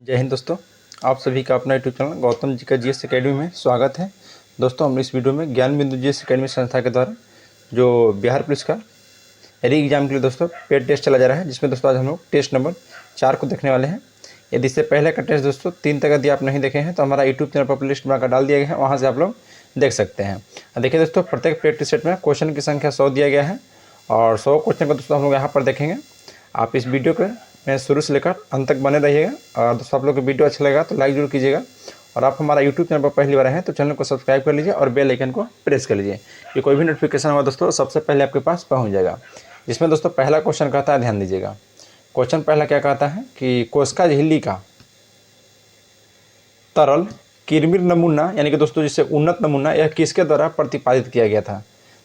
जय हिंद दोस्तों। आप सभी का अपना यूट्यूब चैनल गौतम जी का जीएस एकेडमी में स्वागत है। दोस्तों हम इस वीडियो में ज्ञान बिंदु जीएस एकेडमी संस्था के द्वारा जो बिहार पुलिस का री एग्जाम के लिए दोस्तों पेड टेस्ट चला जा रहा है, जिसमें दोस्तों आज हम लोग टेस्ट नंबर 4 को देखने वाले हैं। यदि इससे पहले का टेस्ट दोस्तों 3 तक यदि आप नहीं देखे हैं तो हमारा यूट्यूब चैनल पर प्लेलिस्ट बनाकर डाल दिया गया है, वहाँ से आप लोग देख सकते हैं। देखिए दोस्तों, प्रत्येक प्रैक्टिस सेट में क्वेश्चन की संख्या 100 दिया गया है और 100 क्वेश्चन को दोस्तों हम लोग यहाँ पर देखेंगे। आप इस वीडियो को मैं शुरू से लेकर अंत तक बने रहिएगा और दोस्तों आप लोग को वीडियो अच्छा लगेगा तो लाइक जरूर कीजिएगा। और आप हमारा यूट्यूब चैनल पर पहली बार हैं तो चैनल को सब्सक्राइब कर लीजिए और बेल आइकन को प्रेस कर लीजिए, ये कोई भी नोटिफिकेशन होगा दोस्तों सबसे पहले आपके पास पहुंच जाएगा। जिसमें दोस्तों पहला क्वेश्चन कहता है, ध्यान दीजिएगा। क्वेश्चन पहला क्या कहता है कि कोस्का झिल्ली का तरल किरमिर नमूना यानी कि दोस्तों जिससे उन्नत नमूना यह किसके द्वारा प्रतिपादित किया गया था?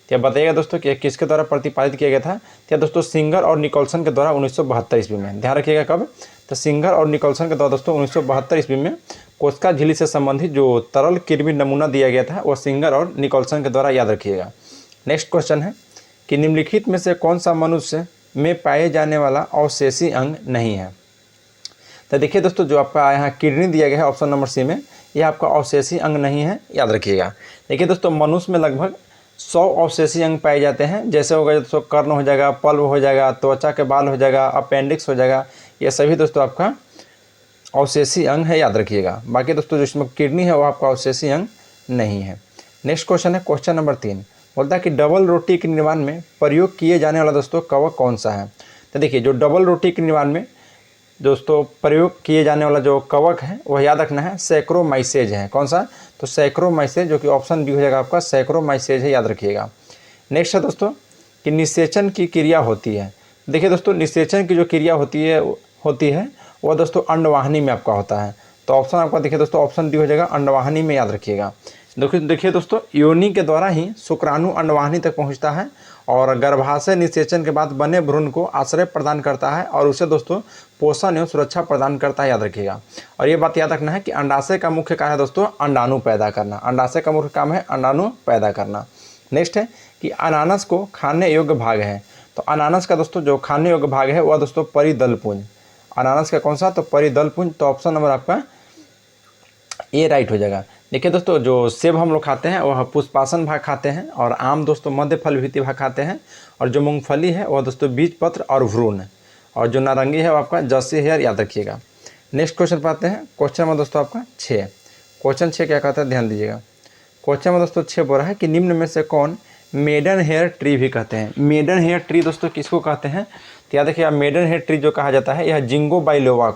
क्या बताइएगा दोस्तों कि किसके द्वारा प्रतिपादित किया गया था? क्या दोस्तों सिंगर और निकोलसन के द्वारा 1972 ईस्वी में। ध्यान रखिएगा कब, तो सिंगर और निकोलसन के द्वारा दोस्तों 1972 ईस्वी में कोस्का झिल्ली से संबंधित जो तरल किरमिर नमूना दिया गया था वह सिंगर और निकोलसन के द्वारा, याद रखिएगा। नेक्स्ट क्वेश्चन है कि निम्नलिखित में से कौन सा मनुष्य में पाए जाने वाला अवशेषी अंग नहीं है? तो देखिए दोस्तों, जो आपका यहाँ किडनी दिया गया है ऑप्शन नंबर सी में, यह आपका अवशेषी अंग नहीं है, याद रखिएगा। देखिए दोस्तों, मनुष्य में लगभग 100 अवशेषी अंग पाए जाते हैं। जैसे होगा दोस्तों कर्ण हो जाएगा, पल्व हो जाएगा, त्वचा के बाल हो जाएगा, अपेंडिक्स हो जाएगा, ये सभी दोस्तों आपका अवशेषी अंग है, याद रखिएगा। बाकी दोस्तों जो इसमें किडनी है वो आपका अवशेषी अंग नहीं है। नेक्स्ट क्वेश्चन है क्वेश्चन नंबर 3, बोलता है कि डबल रोटी के निर्माण में प्रयोग किए जाने वाला दोस्तों कवक कौन सा है? तो देखिए, जो डबल रोटी के निर्माण में दोस्तों प्रयोग किए जाने वाला जो कवक है वह याद रखना है सैक्रोमाइसेज है। कौन सा? तो सैक्रोमाइसेज, जो कि ऑप्शन बी हो जाएगा आपका, सैक्रोमाइसेज है, याद रखिएगा। नेक्स्ट है दोस्तों कि निषेचन की क्रिया होती है। देखिए दोस्तों, निषेचन की जो क्रिया होती है वह दोस्तों अंडवाहिनी में आपका होता है। तो ऑप्शन आपका देखिए दोस्तों ऑप्शन डी हो जाएगा, अंडवाहिनी में, याद रखिएगा। देखिए दोस्तों, योनि के द्वारा ही शुक्राणु अंडवाहिनी तक पहुंचता है और गर्भाशय निषेचन के बाद बने भ्रूण को आश्रय प्रदान करता है और उसे दोस्तों पोषण एवं सुरक्षा प्रदान करता है, याद रखिएगा। और ये बात याद रखना है कि अंडाशय का मुख्य कार्य है दोस्तों अंडाणु पैदा करना। अंडाशय का मुख्य काम है अंडाणु पैदा करना। नेक्स्ट है कि अनानास को खाने योग्य भाग है। तो अनानास का दोस्तों जो खाने योग्य भाग है वह दोस्तों परिदलपुंज। अनानास का कौन सा? तो परिदलपुंज। तो ऑप्शन नंबर आपका ए राइट हो जाएगा। देखिए दोस्तों, जो सेब हम लोग खाते हैं वह पुष्पासन भाग खाते हैं और आम दोस्तों मध्य फल विहित भाग खाते हैं और जो मूंगफली है वह दोस्तों बीज पत्र और भ्रूण है और जो नारंगी है वो आपका जर्सी हेयर, याद रखिएगा। नेक्स्ट क्वेश्चन पाते हैं क्वेश्चन में दोस्तों आपका 6। क्वेश्चन 6 क्या कहता है, ध्यान दीजिएगा। क्वेश्चन में दोस्तों 6 बोल रहा है कि निम्न में से कौन मेडन हेयर ट्री भी कहते हैं? मेडन हेयर ट्री दोस्तों किसको कहते हैं? तो याद रखिएगा, मेडन हेयर ट्री जो कहा जाता है यह जिंगो बाइलोवा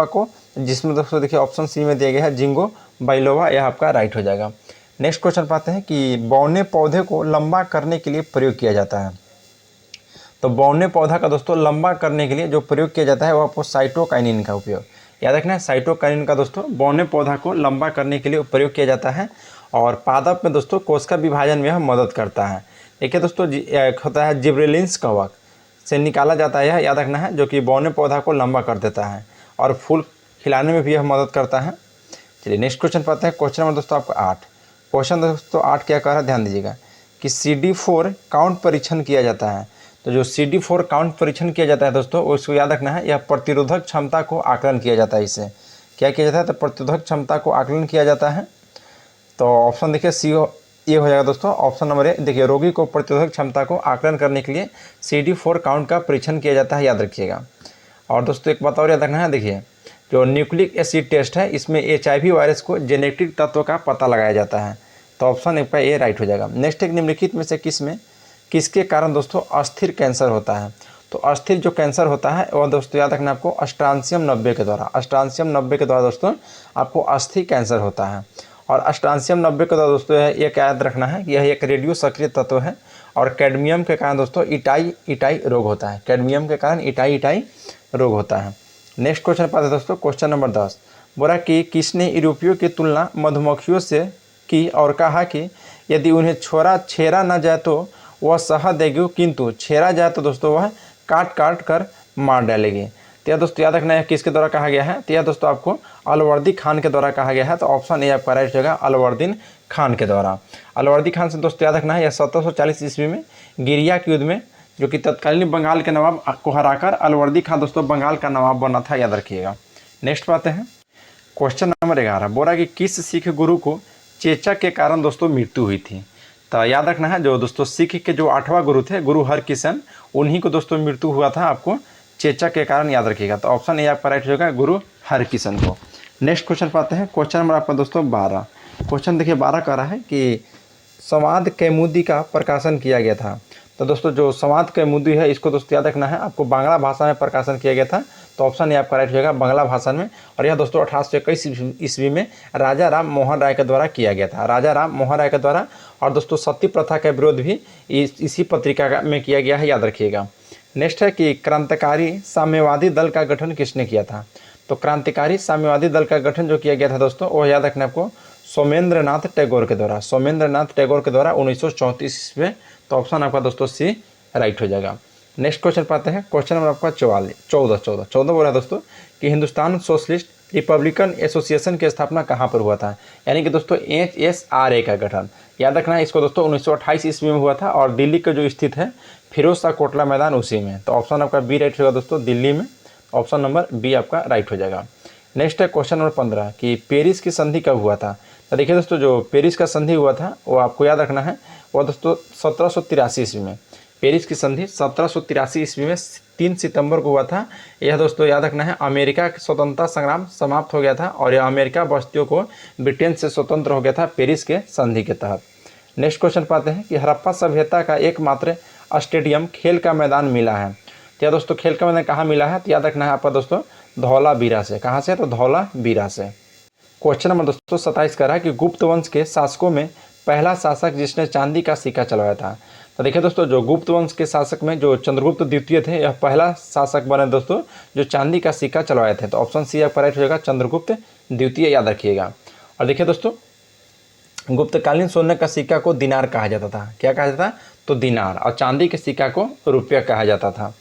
को, जिसमें दोस्तों देखिए ऑप्शन सी में दिया गया है जिंगो बाइलोवा, यह आपका राइट हो जाएगा। नेक्स्ट क्वेश्चन पाते हैं कि बौने पौधे को लंबा करने के लिए प्रयोग किया जाता है। तो बौने पौधा का दोस्तों लंबा करने के लिए जो प्रयोग किया जाता है वो आपको साइटोकाइनिन का उपयोग, याद रखना है। साइटोकाइनिन का दोस्तों बौने पौधा को लंबा करने के लिए प्रयोग किया जाता है और पादप में दोस्तों कोशिका विभाजन में यह मदद करता है। देखिए दोस्तों, एक होता है जिब्रेलिन्स कवक से निकाला जाता है, यह याद रखना है, जो कि बौने पौधा को लंबा कर देता है और फूल खिलाने में भी यह मदद करता है। चलिए नेक्स्ट क्वेश्चन पाते हैं क्वेश्चन नंबर दोस्तों आपका 8। क्वेश्चन दोस्तों 8 क्या कह रहा है, ध्यान दीजिएगा कि CD4 काउंट परीक्षण किया जाता है। तो जो CD4 काउंट परीक्षण किया जाता है दोस्तों उसको याद रखना है, यह प्रतिरोधक क्षमता को आकलन किया जाता है। इससे क्या किया जाता है? तो प्रतिरोधक क्षमता को आकलन किया जाता है। तो ऑप्शन देखिए सी ये हो जाएगा दोस्तों, ऑप्शन नंबर ए। देखिए, रोगी को प्रतिरोधक क्षमता को आकलन करने के लिए CD4 काउंट का परीक्षण किया जाता है, याद रखिएगा। और दोस्तों एक बात और याद रखना है, देखिए जो न्यूक्लिक एसिड टेस्ट है इसमें HIV वायरस को जेनेटिक तत्व का पता लगाया जाता है। तो ऑप्शन एक पर ए राइट हो जाएगा। नेक्स्ट एक निम्नलिखित में से किसके कारण दोस्तों अस्थिर कैंसर होता है? तो अस्थिर जो कैंसर होता है वह दोस्तों याद रखना आपको अस्ट्रांसियम 90 के द्वारा, अस्ट्रांसियम 90 के द्वारा दोस्तों आपको अस्थिर कैंसर होता है। और अस्ट्रांसियम 90 के द्वारा दोस्तों ये क्या याद रखना है कि यह एक रेडियो सक्रिय तत्व है और कैडमियम के कारण दोस्तों इटाई रोग होता है। कैडमियम के कारण इटाई रोग होता है। नेक्स्ट क्वेश्चन पाते हैं दोस्तों क्वेश्चन नंबर 10। बोला कि किसने यूरोपियों की तुलना मधुमक्खियों से की और कहा कि यदि उन्हें छेड़ा न जाए तो वह शहद देगी, किंतु छेड़ा जाए तो दोस्तों वह काट कर मार डालेगी। तो यह दोस्तों याद रखना है किसके द्वारा कहा गया है? तो यह दोस्तों आपको अलवर्दी खान के द्वारा कहा गया है। तो ऑप्शन ए आपका राइट होगा, अलवर्दीन खान के द्वारा। अलवर्दी खान से दोस्तों याद रखना है यह 1740 ईस्वी में गिरिया के युद्ध में जो कि तत्कालीन बंगाल के नवाब को हराकर अलवर्दी खान दोस्तों बंगाल का नवाब बना था, याद रखिएगा। नेक्स्ट पाते हैं क्वेश्चन नंबर 11। बोला कि किस सिख गुरु को चेचक के कारण दोस्तों मृत्यु हुई थी। तो याद रखना है, जो दोस्तों सिख के जो 8वां गुरु थे गुरु हरकिशन, उन्हीं को दोस्तों मृत्यु हुआ था आपको चेचक के कारण, याद रखिएगा। तो ऑप्शन ए आपका राइट हो जाएगा गुरु हरकिशन को। नेक्स्ट क्वेश्चन पाते हैं क्वेश्चन नंबर आपका दोस्तों 12। क्वेश्चन देखिए 12 कह रहा है कि संवाद कौमुदी का प्रकाशन किया गया था। तो दोस्तों जो संवाद कौमुदी है इसको दोस्तों याद रखना है, आपको बांग्ला भाषा में प्रकाशन किया गया था। तो ऑप्शन ए आपका राइट हो जाएगा बांग्ला भाषा में। और यह दोस्तों 1821 ईस्वी में राजा राम मोहन राय के द्वारा किया गया था, राजा राम मोहन राय के द्वारा। और दोस्तों सती प्रथा का विरोध भी इसी पत्रिका में किया गया है, याद रखिएगा। नेक्स्ट है कि क्रांतिकारी साम्यवादी दल का गठन किसने किया था। तो क्रांतिकारी साम्यवादी दल का गठन जो किया गया था दोस्तों, वो याद रखना आपको सोमेंद्र नाथ टैगोर के द्वारा, सोमेंद्र नाथ टैगोर के द्वारा 1934 में। तो ऑप्शन आपका दोस्तों सी राइट हो जाएगा। नेक्स्ट क्वेश्चन पाते हैं क्वेश्चन नंबर आपका 14 बोला दोस्तों कि हिंदुस्तान सोशलिस्ट रिपब्लिकन एसोसिएशन की स्थापना कहाँ पर हुआ था। यानी कि दोस्तों HSRA का गठन, याद रखना है इसको दोस्तों 1928 ईस्वी में हुआ था। और दिल्ली का जो स्थित है फिरोज शाह कोटला मैदान उसी में। तो ऑप्शन आपका बी राइट होगा दोस्तों, दिल्ली में। ऑप्शन नंबर बी आपका राइट हो जाएगा। नेक्स्ट है क्वेश्चन नंबर 15 कि पेरिस की संधि कब हुआ था। तो देखिए दोस्तों जो पेरिस का संधि हुआ था वो आपको याद रखना है, वो दोस्तों 1783 ईस्वी में। पेरिस की संधि 1783 ईस्वी में 3 सितंबर को हुआ था। यह दोस्तों याद रखना है अमेरिका का स्वतंत्रता संग्राम समाप्त हो गया था और यह अमेरिका बस्तियों को ब्रिटेन से स्वतंत्र हो गया था पेरिस के संधि के तहत। नेक्स्ट क्वेश्चन पाते हैं कि हड़प्पा सभ्यता का एकमात्र स्टेडियम खेल का मैदान मिला है। तो यार दोस्तों खेल का मैदान कहाँ मिला है, तो याद रखना है आपका दोस्तों धौलावीरा से। कहाँ से, तो धौलावीरा से। क्वेश्चन नंबर दोस्तों 27 का रहा है कि गुप्त वंश के शासकों में पहला शासक जिसने चांदी का सिक्का चलवाया था। तो देखिए दोस्तों जो गुप्त वंश के शासक में जो चंद्रगुप्त द्वितीय थे, यह पहला शासक बने दोस्तों जो चांदी का सिक्का चलवाए थे। तो ऑप्शन सी आपका राइट हो जाएगा चंद्रगुप्त द्वितीय, याद रखिएगा। और देखिए दोस्तों गुप्तकालीन सोने का सिक्का को दिनार कहा जाता था। क्या कहा जाता था, तो दिनार। और चांदी के सिक्का को रुपया कहा जाता था।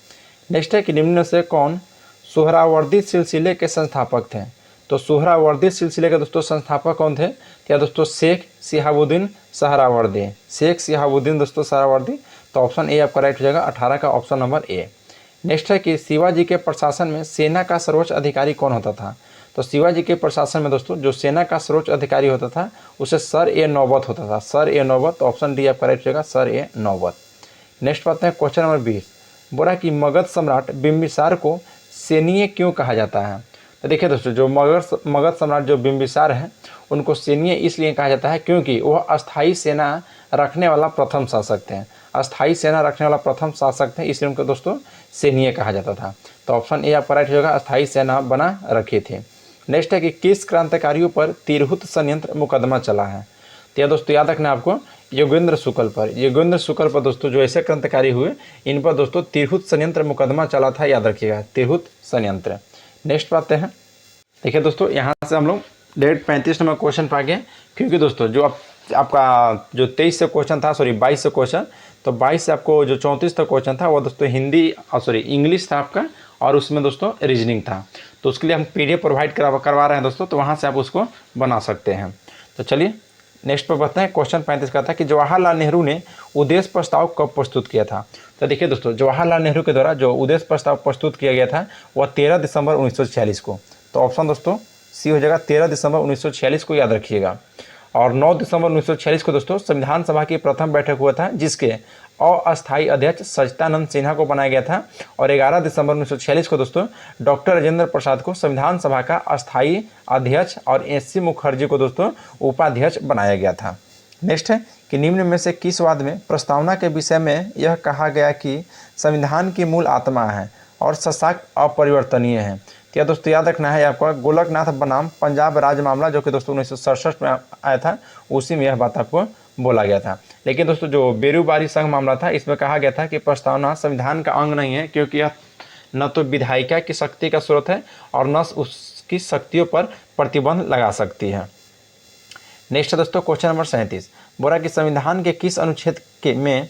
नेक्स्ट है कि निम्न से कौन सोहरावर्दी सिलसिले के संस्थापक थे। तो सोहरावर्दी सिलसिले के दोस्तों संस्थापक कौन थे, क्या दोस्तों शेख शिहाबुद्दीन सोहरावर्दी, शेख शिहाबुद्दीन दोस्तों सोहरावर्दी। तो ऑप्शन ए आपका राइट हो जाएगा 18 का ऑप्शन नंबर ए। नेक्स्ट है कि शिवाजी के प्रशासन में सेना का सर्वोच्च अधिकारी कौन होता था। तो शिवाजी के प्रशासन में दोस्तों जो सेना का सर्वोच्च अधिकारी होता था उसे सर ए नौबत होता था, सर ए नौबत। तो ऑप्शन डी आपका राइट हो जाएगा सर ए नौबत। नेक्स्ट बात है क्वेश्चन नंबर 20। बोला कि मगध सम्राट बिंबिसार को सैन्य क्यों कहा जाता है। तो देखिए दोस्तों जो मगध सम्राट जो बिंबिसार है उनको सैन्य इसलिए कहा जाता है क्योंकि वह अस्थायी सेना रखने वाला प्रथम शासक थे, अस्थायी सेना रखने वाला प्रथम शासक थे, इसलिए उनको दोस्तों सैन्य कहा जाता था। तो ऑप्शन ए आपका राइट हो जाएगा अस्थायी सेना बना रखे थे। नेक्स्ट है कि किस क्रांतिकारियों पर तिरहुत संयंत्र मुकदमा चला है। तो यह दोस्तों याद रखना आपको योगेंद्र शुक्ल पर, योगेंद्र शुक्ल पर दोस्तों जो ऐसे क्रांतिकारी हुए इन पर दोस्तों तिरहुत संयंत्र मुकदमा चला था, याद रखिएगा तिरहुत संयंत्र। नेक्स्ट पाते हैं, देखिए दोस्तों यहाँ से हम लोग डायरेक्ट 35 नंबर क्वेश्चन पा गए, क्योंकि दोस्तों जो आपका जो 23 से क्वेश्चन था, सॉरी 22 से क्वेश्चन, तो 22 से आपको जो 34 तक क्वेश्चन था वो दोस्तों हिंदी सॉरी इंग्लिश था आपका, और उसमें दोस्तों रीजनिंग था। तो उसके लिए हम PDF प्रोवाइड करवा रहे हैं दोस्तों, तो वहाँ से आप उसको बना सकते हैं। तो चलिए नेक्स्ट पर बताते हैं। क्वेश्चन 35 का था कि जवाहरलाल नेहरू ने उद्देश्य प्रस्ताव कब प्रस्तुत किया था। तो देखिए दोस्तों जवाहरलाल नेहरू के द्वारा जो उद्देश्य प्रस्ताव प्रस्तुत किया गया था वह 13 दिसंबर 1946 को। तो ऑप्शन दोस्तों सी हो जाएगा 13 दिसंबर 1946 को, याद रखिएगा। और 9 दिसंबर 1946 को दोस्तों संविधान सभा की प्रथम बैठक हुआ था जिसके अस्थायी अध्यक्ष सच्चिदानंद सिन्हा को बनाया गया था। और 11 दिसंबर 1946 को दोस्तों डॉक्टर राजेंद्र प्रसाद को संविधान सभा का अस्थायी अध्यक्ष और AC मुखर्जी को दोस्तों उपाध्यक्ष बनाया गया था। नेक्स्ट है कि निम्न में से किस वाद में प्रस्तावना के विषय में यह कहा गया कि संविधान की मूल आत्मा है और शशांक अपरिवर्तनीय है। तो यह दोस्तों याद रखना है आपका गोलकनाथ बनाम पंजाब राज मामला जो कि दोस्तों 1967 में आया था, उसी में यह बात आपको बोला गया था। लेकिन दोस्तों जो बेरूबारी संघ मामला था इसमें कहा गया था कि प्रस्तावना संविधान का अंग नहीं है, क्योंकि यह न तो विधायिका की शक्ति का स्रोत है और न उसकी शक्तियों पर प्रतिबंध लगा सकती है। नेक्स्ट है दोस्तों क्वेश्चन नंबर 37। बोला कि संविधान के किस अनुच्छेद में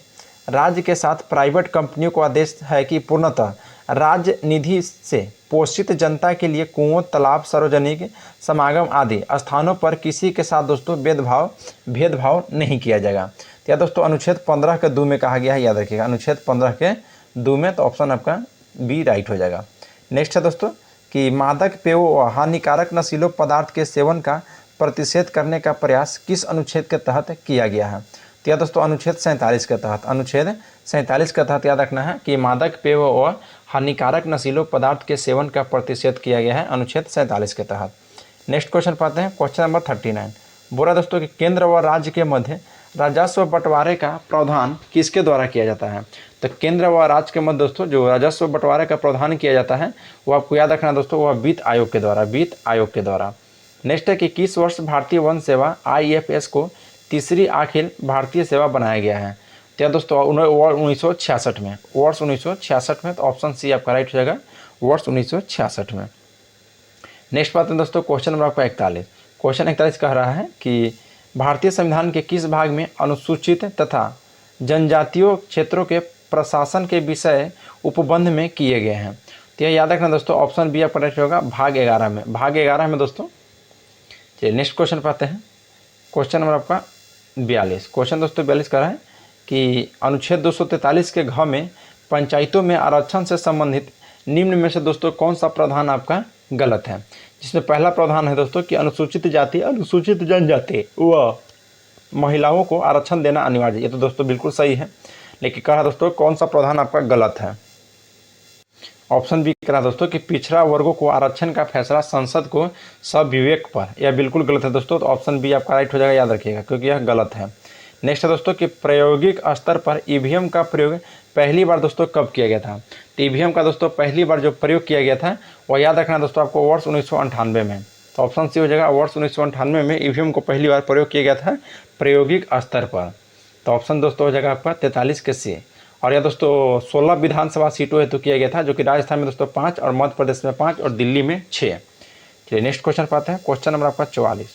राज्य के साथ प्राइवेट कंपनियों को आदेश है कि पूर्णतः राज्य निधि से पोषित जनता के लिए कुओं, तालाब, सार्वजनिक समागम आदि स्थानों पर किसी के साथ दोस्तों भेदभाव नहीं किया जाएगा। तो यह दोस्तों अनुच्छेद 15 के 2 में कहा गया है, याद रखिएगा अनुच्छेद 15 के 2 में। तो ऑप्शन आपका बी राइट हो जाएगा। नेक्स्ट है दोस्तों कि मादक पेयों व हानिकारक नशीलों पदार्थ के सेवन का प्रतिषेध करने का प्रयास किस अनुच्छेद के तहत किया गया है। तो यह दोस्तों अनुच्छेद 47 के तहत, अनुच्छेद 47 के तहत याद रखना है कि मादक पेयों व हानिकारक नशीलों पदार्थ के सेवन का प्रतिषेध किया गया है अनुच्छेद 47 के तहत। नेक्स्ट क्वेश्चन पाते हैं, क्वेश्चन नंबर 39। बोला दोस्तों कि केंद्र व राज्य के मध्य राजस्व बंटवारे का प्रावधान किसके द्वारा किया जाता है। तो केंद्र व राज्य के मध्य दोस्तों जो राजस्व बंटवारे का प्रावधान किया जाता है वो आपको याद रखना दोस्तों, वह वित्त आयोग के द्वारा, वित्त आयोग के द्वारा। नेक्स्ट है कि किस वर्ष भारतीय वन सेवा IFS को तीसरी अखिल भारतीय सेवा बनाया गया है। तो दोस्तों 1966 में, वर्ष 1966 में। तो ऑप्शन सी आपका राइट हो जाएगा, वर्ष 1966 में। नेक्स्ट बात है दोस्तों, क्वेश्चन नंबर आपका 41। क्वेश्चन 41 कह रहा है कि भारतीय संविधान के किस भाग में अनुसूचित तथा जनजातीय क्षेत्रों के प्रशासन के विषय उपबंध में किए गए हैं। तो यह याद रखना दोस्तों, ऑप्शन बी आपका राइट होगा, भाग 11 में, भाग 11 में दोस्तों। चलिए नेक्स्ट क्वेश्चन पाते हैं, क्वेश्चन नंबर आपका 42। क्वेश्चन दोस्तों 42 कह रहा है कि अनुच्छेद 243 के घ में पंचायतों में आरक्षण से संबंधित निम्न में से दोस्तों कौन सा प्रावधान आपका गलत है। जिसमें पहला प्रावधान है दोस्तों कि अनुसूचित जाति, अनुसूचित जनजाति व महिलाओं को आरक्षण देना अनिवार्य। ये तो दोस्तों बिल्कुल सही है, लेकिन कहा दोस्तों कौन सा प्रावधान आपका गलत है। ऑप्शन बी कह रहा दोस्तों कि पिछड़ा वर्गों को आरक्षण का फैसला संसद को सविवेक पर, यह बिल्कुल गलत है दोस्तों। तो ऑप्शन बी आपका राइट हो जाएगा, याद रखिएगा, क्योंकि यह गलत है। नेक्स्ट है दोस्तों कि प्रायोगिक स्तर पर EVM का प्रयोग पहली बार दोस्तों कब किया गया था। तो EVM का दोस्तों पहली बार जो प्रयोग किया गया था वह याद रखना दोस्तों आपको वर्ष 1998 में। तो ऑप्शन सी हो जाएगा, वर्ष 1998 में EVM को पहली बार प्रयोग किया गया था प्रायोगिक स्तर पर। तो ऑप्शन दोस्तों हो जाएगा आपका 43 के सी। और यह दोस्तों 16 विधानसभा सीटों हेतु किया गया था, जो कि राजस्थान में दोस्तों 5 और मध्य प्रदेश में 5 और दिल्ली में 6। चलिए नेक्स्ट क्वेश्चन पाते हैं, क्वेश्चन नंबर आपका 44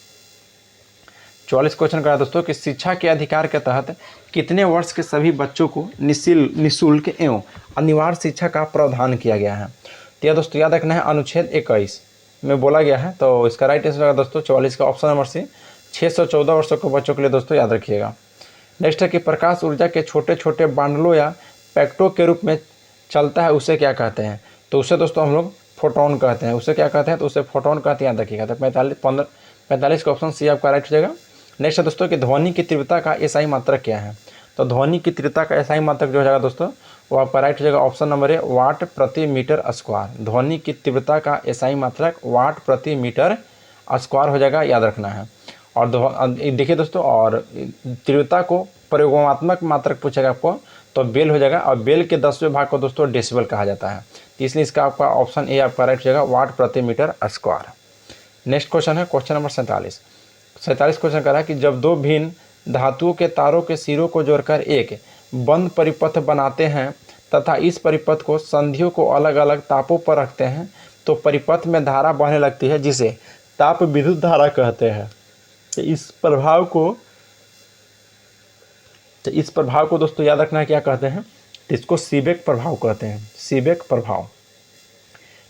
क्वेश्चन करा दोस्तों कि शिक्षा के अधिकार के तहत कितने वर्ष के सभी बच्चों को निःशुल्क एवं अनिवार्य शिक्षा का प्रावधान किया गया है। तो यह दोस्तों याद रखना है अनुच्छेद 21 में बोला गया है। तो इसका राइट आंसर होगा दोस्तों 44 का ऑप्शन नंबर सी, 6 से 14 वर्षों के बच्चों के लिए दोस्तों याद रखिएगा। नेक्स्ट है कि प्रकाश ऊर्जा के छोटे छोटे बांडलों या पैकेटों के रूप में चलता है, उसे क्या कहते हैं। तो उसे दोस्तों हम लोग फोटोन कहते हैं। उसे क्या कहते हैं, तो उसे फोटोन कहते हैं, याद रखिएगा। तो 45 का ऑप्शन सी आपका राइट हो जाएगा। नेक्स्ट है दोस्तों कि ध्वनि की तीव्रता का SI मात्रक क्या है। तो ध्वनि की तीव्रता का SI मात्रक जो हो जाएगा दोस्तों वो आपका राइट हो जाएगा, ऑप्शन नंबर है वाट प्रति मीटर स्क्वायर। ध्वनि की तीव्रता का SI मात्रक वाट प्रति मीटर स्क्वायर हो जाएगा, याद रखना है। और देखिए दोस्तों, और तीव्रता को प्रयोगात्मक मात्रक पूछेगा आपको तो बेल हो जाएगा, और बेल के 10वें भाग को दोस्तों डेसिबल कहा जाता है। तो इसलिए इसका आपका ऑप्शन ए आपका राइट हो जाएगा, वाट प्रति मीटर स्क्वायर। नेक्स्ट क्वेश्चन है क्वेश्चन नंबर 47 क्वेश्चन कर रहा है कि जब दो भिन्न धातुओं के तारों के सिरों को जोड़कर एक बंद परिपथ बनाते हैं तथा इस परिपथ को संधियों को अलग अलग तापों पर रखते हैं तो परिपथ में धारा बहने लगती है, जिसे ताप विद्युत धारा कहते हैं। इस प्रभाव को दोस्तों याद रखना है, क्या कहते हैं, इसको सीबेक प्रभाव कहते हैं, सीबेक प्रभाव।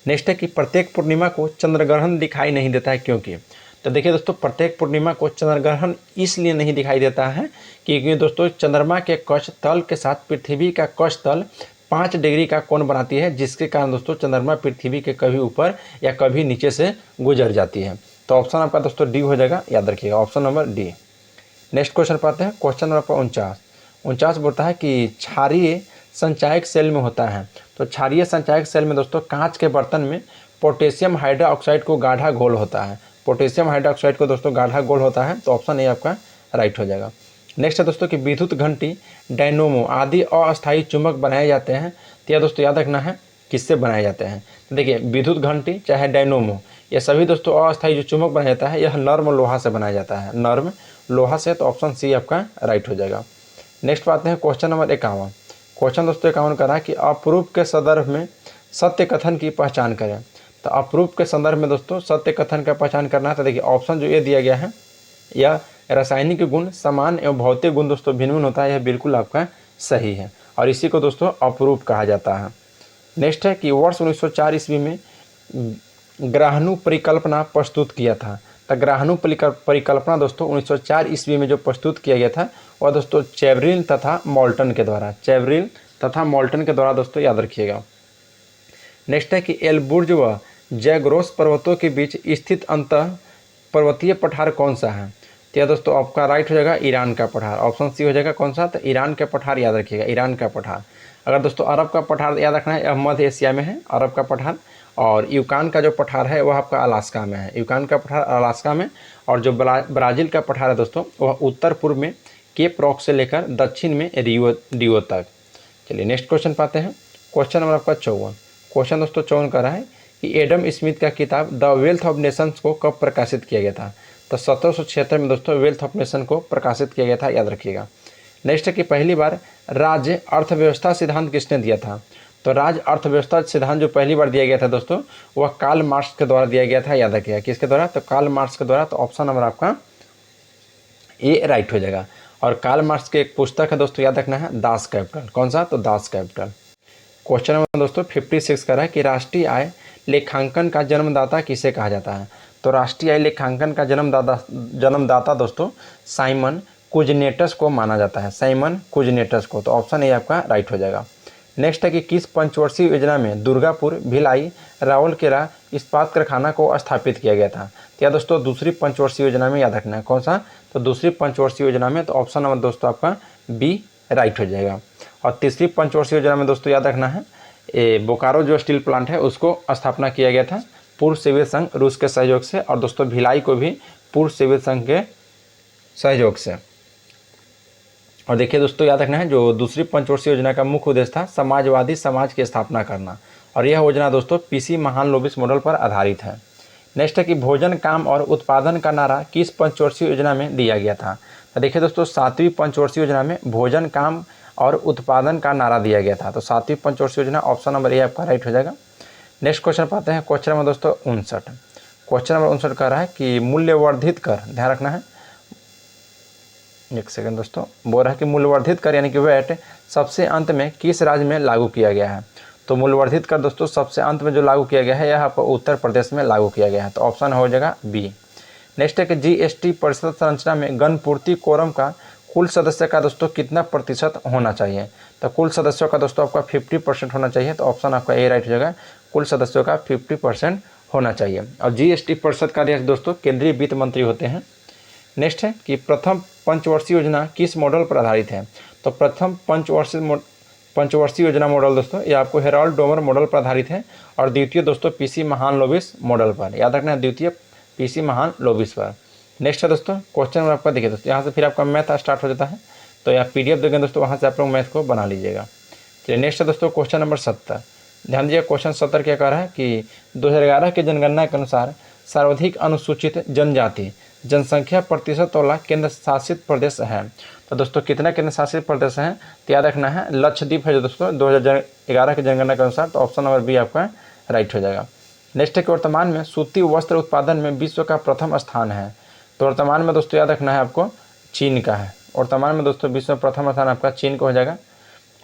नेक्स्ट है कि प्रत्येक पूर्णिमा को चंद्रग्रहण दिखाई नहीं देता है, क्योंकि। तो देखिए दोस्तों, प्रत्येक पूर्णिमा को चंद्रग्रहण इसलिए नहीं दिखाई देता है क्योंकि दोस्तों चंद्रमा के कक्ष तल के साथ पृथ्वी का कक्ष तल 5 डिग्री का कोण बनाती है, जिसके कारण दोस्तों चंद्रमा पृथ्वी के कभी ऊपर या कभी नीचे से गुजर जाती है। तो ऑप्शन आपका दोस्तों डी हो जाएगा, याद रखिएगा, option number D. Next question पाते हैं, क्वेश्चन नंबर 49 बोलता है कि क्षारीय संचायक सेल में होता है। तो क्षारीय संचायक सेल में दोस्तों कांच के बर्तन में पोटेशियम हाइड्रोक्साइड को गाढ़ा घोल होता है। पोटेशियम हाइड्रोक्साइड को दोस्तों गाढ़ा घोल होता है, तो ऑप्शन ए आपका राइट हो जाएगा। नेक्स्ट है दोस्तों कि विद्युत घंटी, डायनोमो आदि अस्थायी चुंबक बनाए जाते हैं। तो यह दोस्तों याद रखना है किससे बनाए जाते हैं। तो देखिए विद्युत घंटी चाहे डायनोमो ये सभी दोस्तों अस्थायी जो चुंबक बनाया जाता है यह नर्म लोहा से बनाया जाता है, नर्म लोहा से। तो ऑप्शन सी आपका राइट हो जाएगा। नेक्स्ट आते हैं क्वेश्चन नंबर 51। क्वेश्चन दोस्तों 51 करा कि अप्रूप के संदर्भ में सत्य कथन की पहचान करें। तो अप्रूप के संदर्भ में दोस्तों सत्य कथन का पहचान करना है। तो देखिए ऑप्शन जो ये दिया गया है, यह रासायनिक गुण समान एवं भौतिक गुण दोस्तों भिन्न भिन्न होता है, यह बिल्कुल आपका सही है और इसी को दोस्तों अप्रूप कहा जाता है। नेक्स्ट है कि वर्ष 1904 ईस्वी में ग्राहनु परिकल्पना प्रस्तुत किया था। तो ग्राहनु परिकल्पना दोस्तों 1904 ईस्वी में जो प्रस्तुत किया गया था वह दोस्तों चेवरिल तथा मोल्टन के द्वारा, चेवरिल तथा मोल्टन के द्वारा दोस्तों याद रखिएगा। नेक्स्ट है कि एल्बुर्ज व जैग्रोस पर्वतों के बीच स्थित अंतः पर्वतीय पठार कौन सा है? तो यह दोस्तों आपका राइट हो जाएगा ईरान का पठार। ऑप्शन सी हो जाएगा कौन सा? तो ईरान का पठार याद रखिएगा, ईरान का पठार। अगर दोस्तों अरब का पठार याद रखना है, यह मध्य एशिया में है अरब का पठार। और यूकान का जो पठार है वह आपका अलास्का में है, यूकान का पठार अलास्का में। और जो ब्राज़ील का पठार है दोस्तों वह उत्तर पूर्व में केप रॉक से लेकर दक्षिण में रियो तक। चलिए नेक्स्ट क्वेश्चन पाते हैं। क्वेश्चन नंबर आपका 54। क्वेश्चन दोस्तों 54 कर रहा है कि एडम स्मिथ का किताब द वेल्थ ऑफ नेशंस को कब प्रकाशित किया गया था? तो 1776 में दोस्तों वेल्थ ऑफ नेशन को प्रकाशित किया गया था, याद रखिएगा। नेक्स्ट है कि पहली बार राज्य अर्थव्यवस्था सिद्धांत किसने दिया था? तो राज्य अर्थव्यवस्था सिद्धांत जो पहली बार दिया गया था दोस्तों वह कार्ल मार्क्स के द्वारा दिया गया था, याद रखिएगा। किसके द्वारा? तो कार्ल मार्क्स के द्वारा। तो ऑप्शन नंबर आपका ए राइट हो जाएगा। और कार्ल मार्क्स की एक पुस्तक है दोस्तों, याद रखना है, दास कैपिटल। कौन सा? तो दास कैपिटल। क्वेश्चन नंबर दोस्तों 56 का है कि राष्ट्रीय आय लेखांकन का जन्मदाता किसे कहा जाता है? तो राष्ट्रीय आय लेखांकन का जन्मदाता दोस्तों साइमन कुजनेटस को माना जाता है, साइमन कुजनेटस को। तो ऑप्शन ए आपका राइट हो जाएगा। नेक्स्ट है कि किस पंचवर्षीय योजना में दुर्गापुर, भिलाई, रावलकेला इस्पात कारखाना को स्थापित किया गया था? तो यह दोस्तों दूसरी पंचवर्षीय योजना में, याद रखना है। कौन सा? तो दूसरी पंचवर्षीय योजना में। तो ऑप्शन नंबर दोस्तों आपका बी राइट हो जाएगा। और तीसरी पंचवर्षीय योजना में दोस्तों याद रखना है बोकारो जो स्टील प्लांट है उसको स्थापना किया गया था पूर्व सोवियत संघ रूस के सहयोग से। और दोस्तों भिलाई को भी पूर्व सोवियत संघ के सहयोग से। और देखिए दोस्तों याद रखना है जो दूसरी पंचवर्षीय योजना का मुख्य उद्देश्य था समाजवादी समाज की स्थापना करना। और यह योजना दोस्तों पीसी महालनोबिस मॉडल पर आधारित है। नेक्स्ट है कि भोजन, काम और उत्पादन का नारा किस पंचवर्षीय योजना में दिया गया था? तो देखिए दोस्तों 7वीं पंचवर्षीय योजना में भोजन, काम और उत्पादन का नारा दिया गया था। तो 7वीं पंचवर्षीय योजना, ऑप्शन नंबर ए आपका राइट हो जाएगा। नेक्स्ट क्वेश्चन पाते हैं। क्वेश्चन नंबर दोस्तों 59। क्वेश्चन नंबर 59 कह रहा है कि मूल्यवर्धित कर, ध्यान रखना है, एक सेकंड दोस्तों, बोल रहा है कि मूल्यवर्धित कर यानी कि वैट सबसे अंत में किस राज्य में लागू किया गया है? तो मूल्यवर्धित कर दोस्तों सबसे अंत में जो लागू किया गया है यह आपको उत्तर प्रदेश में लागू किया गया है। तो ऑप्शन हो जाएगा बी। नेक्स्ट है कि जीएसटी परिषद संरचना में गणपूर्ति कोरम का कुल सदस्य का दोस्तों कितना प्रतिशत होना चाहिए? तो कुल सदस्यों का दोस्तों आपका 50% होना चाहिए। तो ऑप्शन आपका ए राइट हो जाएगा, कुल सदस्यों का 50% होना चाहिए। और जीएसटी परिषद का अध्यक्ष दोस्तों केंद्रीय वित्त मंत्री होते हैं। नेक्स्ट है कि प्रथम पंचवर्षीय योजना किस मॉडल पर आधारित है? तो प्रथम पंचवर्षीय योजना मॉडल दोस्तों ये आपको हेराल्ड डोमर मॉडल पर आधारित है। और द्वितीय दोस्तों पीसी महालनोबिस मॉडल पर, याद रखना है, द्वितीय पीसी महालनोबिस पर। नेक्स्ट है दोस्तों क्वेश्चन नंबर आपका देखिए दोस्तों, यहाँ से फिर आपका मैथ स्टार्ट हो जाता है। तो यहाँ पीडीएफ देंगे दोस्तों, वहाँ से आप लोग मैथ को बना लीजिएगा। चलिए नेक्स्ट है दोस्तों क्वेश्चन नंबर 70। ध्यान दीजिए क्वेश्चन 70 क्या कह रहा है कि 2011 की जनगणना के अनुसार सर्वाधिक अनुसूचित जनजाति जनसंख्या प्रतिशत वाला केंद्र शासित प्रदेश है। तो दोस्तों कितना केंद्र शासित प्रदेश है? तो याद रखना है लक्षद्वीप है जो दोस्तों 2011 की जनगणना के अनुसार। तो ऑप्शन नंबर बी आपका राइट हो जाएगा। नेक्स्ट है कि वर्तमान में सूती वस्त्र उत्पादन में विश्व का प्रथम स्थान है। तो वर्तमान में दोस्तों याद रखना है आपको चीन का है। वर्तमान में दोस्तों विश्व में प्रथम स्थान आपका चीन को हो जाएगा।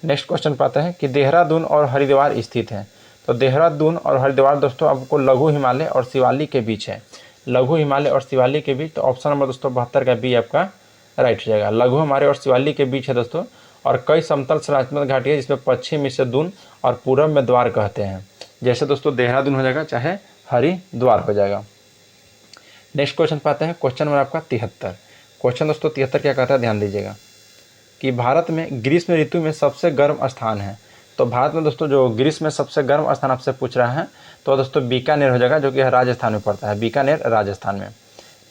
नेक्स्ट क्वेश्चन पाते हैं कि देहरादून और हरिद्वार स्थित है। तो देहरादून और हरिद्वार दोस्तों आपको लघु हिमालय और शिवालिक के बीच है, लघु हिमालय और शिवालिक के बीच। तो ऑप्शन नंबर दोस्तों 72 का बी आपका राइट हो जाएगा। लघु हिमालय और शिवालिक के बीच है दोस्तों। और कई समतल संरचनात्मक घाटी है जिसमें पश्चिम में से दून और पूर्व में द्वार कहते हैं। जैसे दोस्तों देहरादून हो जाएगा चाहे हरिद्वार हो जाएगा। नेक्स्ट क्वेश्चन पाते हैं क्वेश्चन नंबर आपका 73। क्वेश्चन दोस्तों 73 क्या कहता है, ध्यान दीजिएगा कि भारत में ग्रीष्म ऋतु में सबसे गर्म स्थान है। तो भारत में दोस्तों जो ग्रीष्म में सबसे गर्म स्थान आपसे पूछ रहा है तो दोस्तों बीकानेर हो जाएगा, जो कि राजस्थान में पड़ता है, बीकानेर राजस्थान में।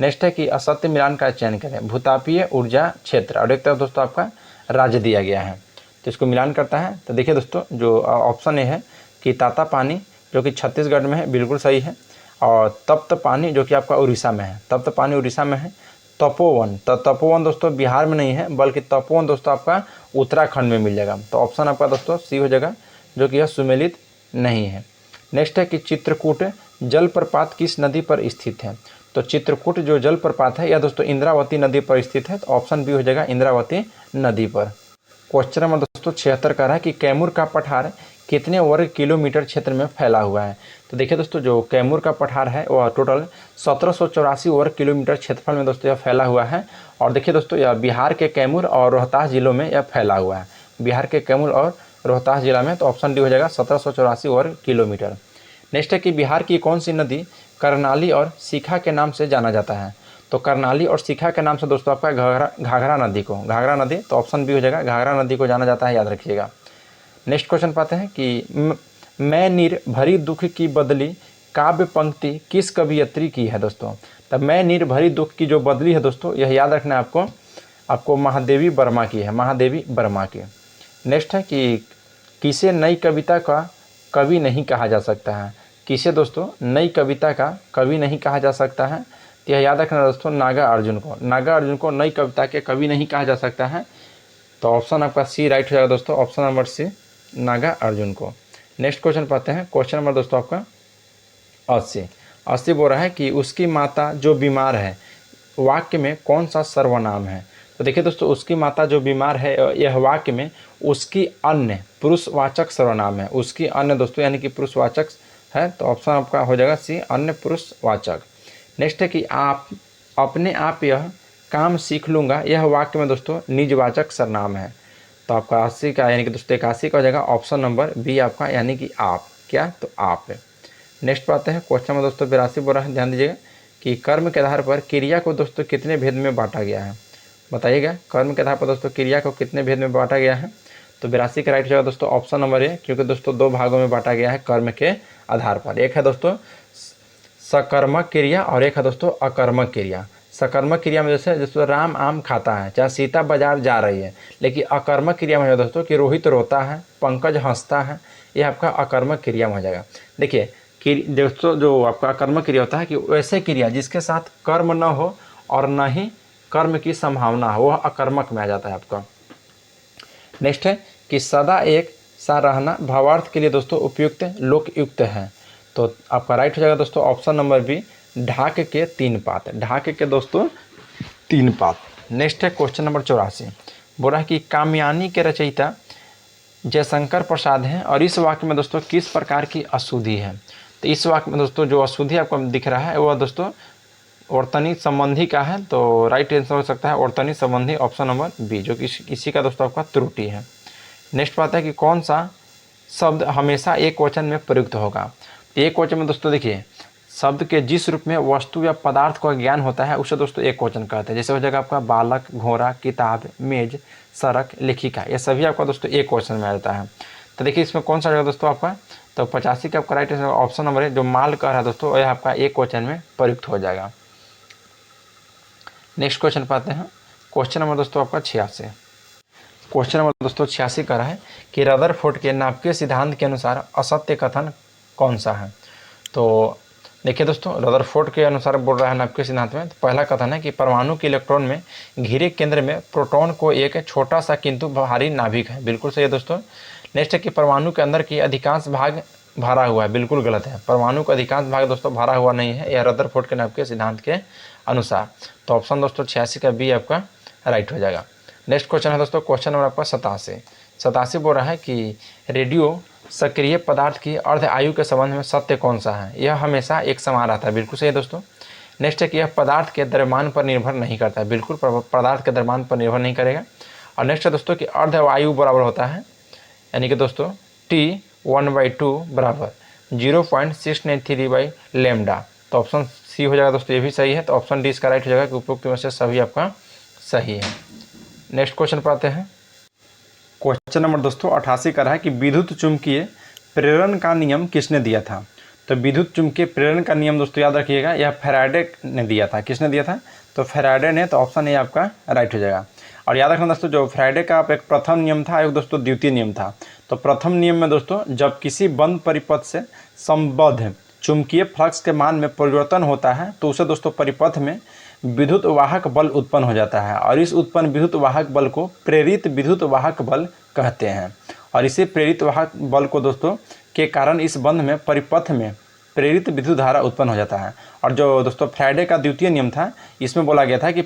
नेक्स्ट है कि असत्य मिलान का चयन करें, भूतापीय ऊर्जा क्षेत्र। और एक तरफ दोस्तों आपका राज्य दिया गया है तो इसको मिलान करता है। तो देखिए दोस्तों जो ऑप्शन ए है कि ताता पानी जो कि छत्तीसगढ़ में है, बिल्कुल सही है। और तप्त पानी जो कि आपका उड़ीसा में है, तप्त पानी उड़ीसा में है। तपोवन, तो तपोवन दोस्तों बिहार में नहीं है बल्कि तपोवन दोस्तों आपका उत्तराखंड में मिल जाएगा। तो ऑप्शन आपका दोस्तों सी हो जाएगा, जो कि यह सुमेलित नहीं है। नेक्स्ट है कि चित्रकूट जलप्रपात किस नदी पर स्थित है? तो चित्रकूट जो जलप्रपात है यह दोस्तों इंद्रावती नदी पर स्थित है। तो ऑप्शन बी हो जाएगा इंद्रावती नदी पर। क्वेश्चन नंबर दोस्तों 76 का रहा है कि कैमूर का पठार कितने वर्ग किलोमीटर क्षेत्र में फैला हुआ है? तो देखिए दोस्तों जो कैमूर का पठार है वह टोटल 1784 वर्ग किलोमीटर क्षेत्रफल में दोस्तों यह फैला हुआ है। और देखिए दोस्तों यह बिहार के कैमूर और रोहतास जिलों में यह फैला हुआ है, बिहार के कैमूर और रोहतास जिला में। तो ऑप्शन डी हो जाएगा 1784 वर्ग किलोमीटर। नेक्स्ट है कि बिहार की कौन सी नदी करनाली और शिखा के नाम से जाना जाता है। तो करनाली और शिखा के नाम से दोस्तों आपका घाघरा नदी को, घाघरा नदी, तो ऑप्शन बी हो जाएगा, घाघरा नदी को जाना जाता है, याद रखिएगा। नेक्स्ट क्वेश्चन पाते हैं कि मैं नीर भरी दुख की बदली काव्य पंक्ति किस कवियत्री की है दोस्तों। तब मैं नीर भरी दुख की जो बदली है दोस्तों, यह याद रखना है आपको महादेवी वर्मा की है, महादेवी वर्मा की। नेक्स्ट है कि किसे नई कविता का कवि नहीं कहा जा सकता है। किसे दोस्तों नई कविता का कवि नहीं कहा जा सकता है, तो यह याद रखना दोस्तों नागार्जुन को, नागार्जुन को नई कविता के कवि नहीं कहा जा सकता है। तो ऑप्शन आपका सी राइट हो जाएगा दोस्तों, ऑप्शन नंबर सी नागार्जुन को। नेक्स्ट क्वेश्चन पाते हैं, क्वेश्चन नंबर दोस्तों आपका 80 बोल रहा है कि उसकी माता जो बीमार है वाक्य में कौन सा सर्वनाम है। तो देखिए दोस्तों, उसकी माता जो बीमार है, यह वाक्य में उसकी अन्य पुरुषवाचक सर्वनाम है। उसकी अन्य दोस्तों यानी कि पुरुषवाचक है, तो ऑप्शन आपका हो जाएगा सी अन्य पुरुषवाचक। नेक्स्ट है कि आप अपने आप यह काम सीख लूँगा, यह वाक्य में दोस्तों निजवाचक सर्वनाम है। तो आपका 80 का यानी कि दोस्तों 81 का हो जाएगा ऑप्शन नंबर बी आपका, यानी कि आप, क्या, तो आप है। नेक्स्ट पाते हैं क्वेश्चन में दोस्तों 82 बोल रहा है, ध्यान दीजिएगा कि कर्म के आधार पर क्रिया को दोस्तों कितने भेद में बांटा गया है। बताइएगा कर्म के आधार पर दोस्तों क्रिया को कितने भेद में बांटा गया है। तो 82 का राइट हो जाएगा दोस्तों ऑप्शन नंबर ए, क्योंकि दोस्तों 2 भागों में बांटा गया है कर्म के आधार पर। एक है दोस्तों सकर्मक क्रिया और एक है दोस्तों अकर्मक क्रिया। सकर्मक क्रिया में जैसे दोस्तों राम आम खाता है, चाहे सीता बाजार जा रही है। लेकिन अकर्मक क्रिया में है दोस्तों कि रोहित रोता है, पंकज हंसता है, ये आपका अकर्मक क्रिया में हो जाएगा। देखिए दोस्तों जो आपका अकर्मक क्रिया होता है कि वैसे क्रिया जिसके साथ कर्म न हो और न ही कर्म की संभावना हो, वह अकर्मक में आ जाता है आपका। नेक्स्ट है कि सदा एक सा रहना भावार्थ के लिए दोस्तों उपयुक्त लोकयुक्त है। तो आपका राइट हो जाएगा दोस्तों ऑप्शन नंबर बी ढाक के 3 पात, ढाक के दोस्तों 3 पात। नेक्स्ट है क्वेश्चन नंबर 84 बोल रहा है कि कामयानी के रचयिता जयशंकर प्रसाद हैं और इस वाक्य में दोस्तों किस प्रकार की अशुद्धि है। तो इस वाक्य में दोस्तों जो अशुद्धि आपको दिख रहा है वह दोस्तों वर्तनी संबंधी का है। तो राइट आंसर हो सकता है वर्तनी संबंधी, ऑप्शन नंबर बी, जो कि इसी का दोस्तों आपका त्रुटि है। नेक्स्ट बात है कि कौन सा शब्द हमेशा एक वचन में प्रयुक्त होगा। एक वचन में दोस्तों देखिए शब्द के जिस रूप में वस्तु या पदार्थ का ज्ञान होता है उसे दोस्तों एक वचन कहते हैं। जैसे हो जाएगा आपका बालक, घोड़ा, किताब, मेज, सड़क, लेखिका, ये सभी आपका दोस्तों एक वचन में आ जाता है। तो देखिए इसमें कौन सा जाएगा दोस्तों आपका, तो 85 का आपका राइट आंसर ऑप्शन नंबर है जो माल कह रहा है दोस्तों, यह आपका एक वचन में प्रयुक्त हो जाएगा। नेक्स्ट क्वेश्चन पाते हैं, क्वेश्चन नंबर दोस्तों आपका 86। क्वेश्चन नंबर दोस्तों 86 का है कि रदरफोर्ड के नाभिकीय सिद्धांत के अनुसार असत्य कथन कौन सा है। तो देखिए दोस्तों रदरफोर्ड के अनुसार बोल रहा है नाभिकीय सिद्धांत में, तो पहला कथन है कि परमाणु के इलेक्ट्रॉन में घिरे केंद्र में प्रोटॉन को एक छोटा सा किंतु भारी नाभिक है, बिल्कुल सही है दोस्तों। नेक्स्ट है कि परमाणु के अंदर की अधिकांश भाग भरा हुआ है, बिल्कुल गलत है, परमाणु का अधिकांश भाग दोस्तों भरा हुआ नहीं है, यह रदरफोर्ड के नाभिकीय सिद्धांत के अनुसार। तो ऑप्शन दोस्तों 86 का बी आपका राइट हो जाएगा। नेक्स्ट क्वेश्चन है दोस्तों क्वेश्चन नंबर आपका 87 बोल रहा है कि रेडियो सक्रिय पदार्थ की अर्ध आयु के संबंध में सत्य कौन सा है। यह हमेशा एक समान रहता है, बिल्कुल सही है दोस्तों। नेक्स्ट है कि यह पदार्थ के द्रव्यमान पर निर्भर नहीं करता है, बिल्कुल पदार्थ के द्रव्यमान पर निर्भर नहीं करेगा। और नेक्स्ट है दोस्तों कि अर्ध आयु बराबर होता है, यानी कि दोस्तों T1/2 बराबर 0.693 लेमडा। तो ऑप्शन सी हो जाएगा दोस्तों, ये भी सही है। तो ऑप्शन डी इसका राइट हो जाएगा कि उपयुक्त में से सभी आपका सही है। नेक्स्ट क्वेश्चन पर आते हैं, क्वेश्चन नंबर दोस्तों 88 का है कि विद्युत चुंबकीय प्रेरण का नियम किसने दिया था। तो विद्युत चुंबकीय प्रेरण का नियम दोस्तों याद रखिएगा, यह फैराडे ने दिया था। किसने दिया था, तो फैराडे ने। तो ऑप्शन ए आपका राइट हो जाएगा। और याद रखना दोस्तों जो फैराडे का एक प्रथम नियम था, एक दोस्तों द्वितीय नियम था। तो प्रथम नियम में दोस्तों जब किसी बंद परिपथ से संबद्ध चुंबकीय फ्लक्स के मान में परिवर्तन होता है तो उसे दोस्तों परिपथ में विद्युत वाहक बल उत्पन्न हो जाता है, और इस उत्पन्न विद्युत वाहक बल को प्रेरित विद्युत वाहक बल कहते हैं। और इसे प्रेरित वाहक बल को दोस्तों के कारण इस बंध में परिपथ में प्रेरित विद्युत धारा उत्पन्न हो जाता है। और जो दोस्तों फ्राइडे का द्वितीय नियम था, इसमें बोला गया था कि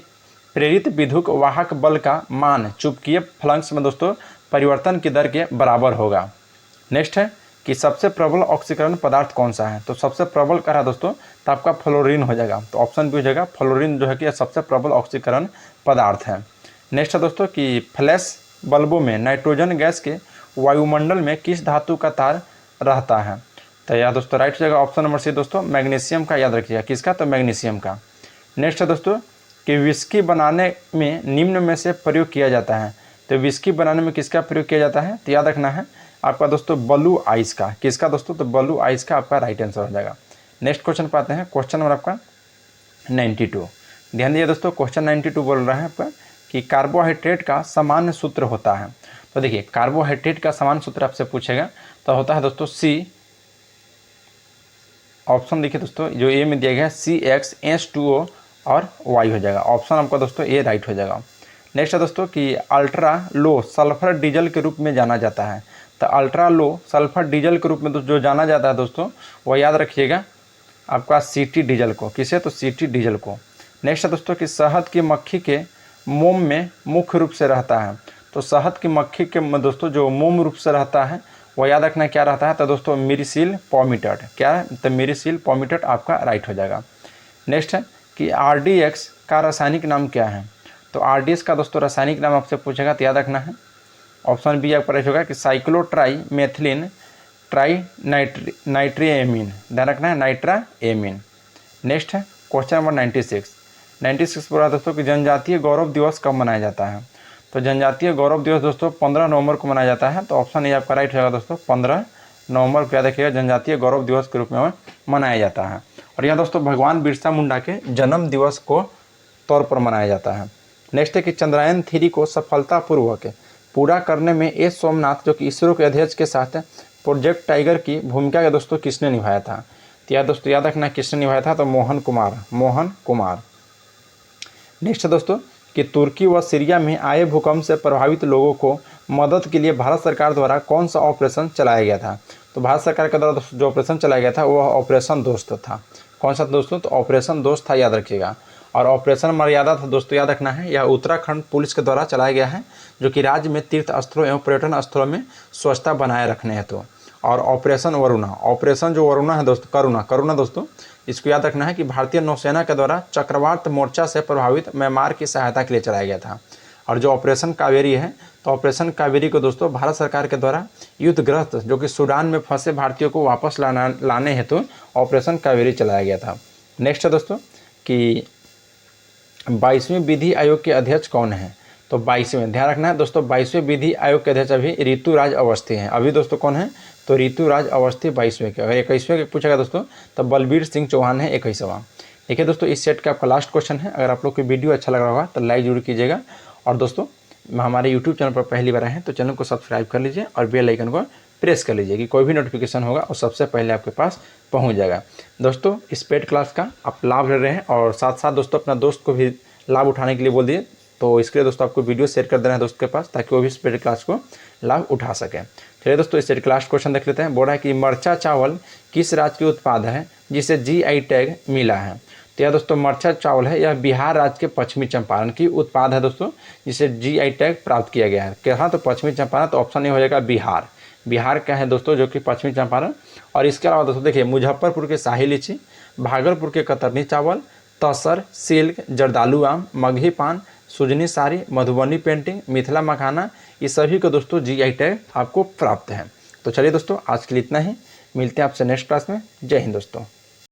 प्रेरित विद्युत वाहक बल का मान चुंबकीय फ्लक्स में दोस्तों परिवर्तन की दर के बराबर होगा। नेक्स्ट है कि सबसे प्रबल ऑक्सीकरण पदार्थ कौन सा है। तो सबसे प्रबल कह रहा दोस्तों तो आपका फ्लोरीन हो जाएगा। तो ऑप्शन बी हो जाएगा, फ्लोरीन जो है कि सबसे प्रबल ऑक्सीकरण पदार्थ है। नेक्स्ट है दोस्तों कि फ्लैश बल्बों में नाइट्रोजन गैस के वायुमंडल में किस धातु का तार रहता है। तो यह दोस्तों राइट हो जाएगा ऑप्शन नंबर सी दोस्तों मैग्नीशियम का, याद रखिएगा किसका, तो मैग्नीशियम का। नेक्स्ट है दोस्तों कि विस्की बनाने में निम्न में से प्रयोग किया जाता है, तो विस्की बनाने में किसका प्रयोग किया जाता है, तो याद रखना है आपका दोस्तों ब्लू आइस का, किसका दोस्तों, तो ब्लू आइस का आपका राइट आंसर हो जाएगा। नेक्स्ट क्वेश्चन पे आते हैं, क्वेश्चन नंबर आपका 92। ध्यान दीजिए दोस्तों क्वेश्चन 92 बोल रहा है आपका कि कार्बोहाइड्रेट का सामान्य सूत्र होता है। तो देखिए कार्बोहाइड्रेट का सामान्य सूत्र आपसे पूछेगा तो होता है दोस्तों सी, ऑप्शन देखिए दोस्तों जो ए में दिया गया है CxH2O और Y हो जाएगा, ऑप्शन आपका दोस्तों ए राइट हो जाएगा। नेक्स्ट है दोस्तों कि अल्ट्रा लो सल्फर डीजल के रूप में जाना जाता है, तो अल्ट्रा लो सल्फर डीजल के रूप में जो जाना जाता है दोस्तों वह याद रखिएगा आपका CT डीजल को, किसे, तो CT डीजल को। नेक्स्ट है दोस्तों कि शहद की मक्खी के मोम में मुख्य रूप से रहता है, तो शहद की मक्खी के दोस्तों जो मोम रूप से रहता है वह याद रखना क्या रहता है, तो दोस्तों मिरिसिल पॉमिटेट, क्या है, तो मिरिसिल पॉमिटेट आपका राइट हो जाएगा। नेक्स्ट है कि RDX का रासायनिक नाम क्या है, तो RDX का दोस्तों रासायनिक नाम आपसे पूछेगा तो याद रखना है ऑप्शन बी आपका राइट होगा कि साइक्लोट्राई मेथिलीन ट्राई नाइट्रिएमीन, ध्यान रखना है नाइट्राएमीन। नेक्स्ट है क्वेश्चन नंबर 96 बोल रहा है दोस्तों कि जनजातीय गौरव दिवस कब मनाया जाता है, तो जनजातीय गौरव दिवस दोस्तों 15 नवंबर को मनाया जाता है, तो ऑप्शन ए आपका राइट होगा दोस्तों 15 नवंबर को याद रखिएगा जनजातीय गौरव दिवस के रूप में मनाया जाता है। और यहाँ दोस्तों भगवान बिरसा मुंडा के जन्म दिवस को तौर पर मनाया जाता है। नेक्स्ट है कि चंद्रयान 3 को सफलतापूर्वक पूरा करने में एस सोमनाथ जो कि इसरो के अध्यक्ष के साथ प्रोजेक्ट टाइगर की भूमिका का दोस्तों किसने निभाया था, तो याद दोस्तों याद रखना किसने निभाया था, तो मोहन कुमार। नेक्स्ट है दोस्तों कि तुर्की व सीरिया में आए भूकंप से प्रभावित लोगों को मदद के लिए भारत सरकार द्वारा कौन सा ऑपरेशन चलाया गया था, तो भारत सरकार के द्वारा जो ऑपरेशन चलाया गया था वह ऑपरेशन दोस्त था। कौन सा दोस्तों, तो ऑपरेशन दोस्त था, याद रखिएगा। और ऑपरेशन मर्यादा था दोस्तों याद रखना है, यह उत्तराखंड पुलिस के द्वारा चलाया गया है जो कि राज्य में तीर्थ स्थलों एवं पर्यटन स्थलों में स्वच्छता बनाए रखने हेतु। और ऑपरेशन वरुणा, ऑपरेशन जो वरुणा है दोस्तों, करुणा दोस्तों, इसको याद रखना है कि भारतीय नौसेना के द्वारा चक्रवात मोर्चा से प्रभावित म्यांमार की सहायता के लिए चलाया गया था। और जो ऑपरेशन कावेरी है, तो ऑपरेशन कावेरी को दोस्तों भारत सरकार के द्वारा युद्धग्रस्त जो कि सूडान में फंसे भारतीयों को वापस लाने हेतु ऑपरेशन कावेरी चलाया गया था। नेक्स्ट है दोस्तों कि 22वें विधि आयोग के अध्यक्ष कौन है, तो 22वें, ध्यान रखना है दोस्तों 22वें विधि आयोग के अध्यक्ष अभी ऋतुराज अवस्थी हैं। अभी दोस्तों कौन है, तो ऋतुराज अवस्थी 22वें के। अगर 21वें के पूछेगा दोस्तों तो बलबीर सिंह चौहान है 21वां। देखिए दोस्तों इस सेट का आपका लास्ट क्वेश्चन है। अगर आप लोग को वीडियो अच्छा लग रहा होगा तो लाइक जरूर कीजिएगा, और दोस्तों हमारे यूट्यूब चैनल पर पहली बार आए हैं तो चैनल को सब्सक्राइब कर लीजिए और बेल आइकन को प्रेस कर लीजिए कि कोई भी नोटिफिकेशन होगा और सबसे पहले आपके पास पहुंच जाएगा। दोस्तों इस पेड क्लास का आप लाभ ले रहे हैं और साथ साथ दोस्तों अपना दोस्त को भी लाभ उठाने के लिए बोल दिए, तो इसके लिए दोस्तों आपको वीडियो शेयर कर देना है दोस्त के पास ताकि वो भी इस पेड क्लास को लाभ उठा सके। चलिए दोस्तों इस सेट क्लास क्वेश्चन देख लेते हैं। बोल रहा है कि मरचा चावल किस राज्य के उत्पाद है जिसे GI टैग मिला है, तो यह दोस्तों मरचा चावल है, यह बिहार राज्य के पश्चिमी चंपारण की उत्पाद है दोस्तों जिसे GI टैग प्राप्त किया गया है। कहाँ, तो पश्चिमी चंपारण, तो ऑप्शन ए हो जाएगा बिहार का है दोस्तों जो कि पश्चिमी चंपारण। और इसके अलावा दोस्तों देखिए मुजफ्फरपुर के शाही लीची, भागलपुर के कतरनी चावल, तसर, सिल्क, जर्दालू आम, मगही पान, सुजनी साड़ी, मधुबनी पेंटिंग, मिथिला मखाना, ये सभी को दोस्तों GI टैग आपको प्राप्त है। तो चलिए दोस्तों आज के लिए इतना ही, मिलते हैं आपसे नेक्स्ट क्लास में। जय हिंद दोस्तों।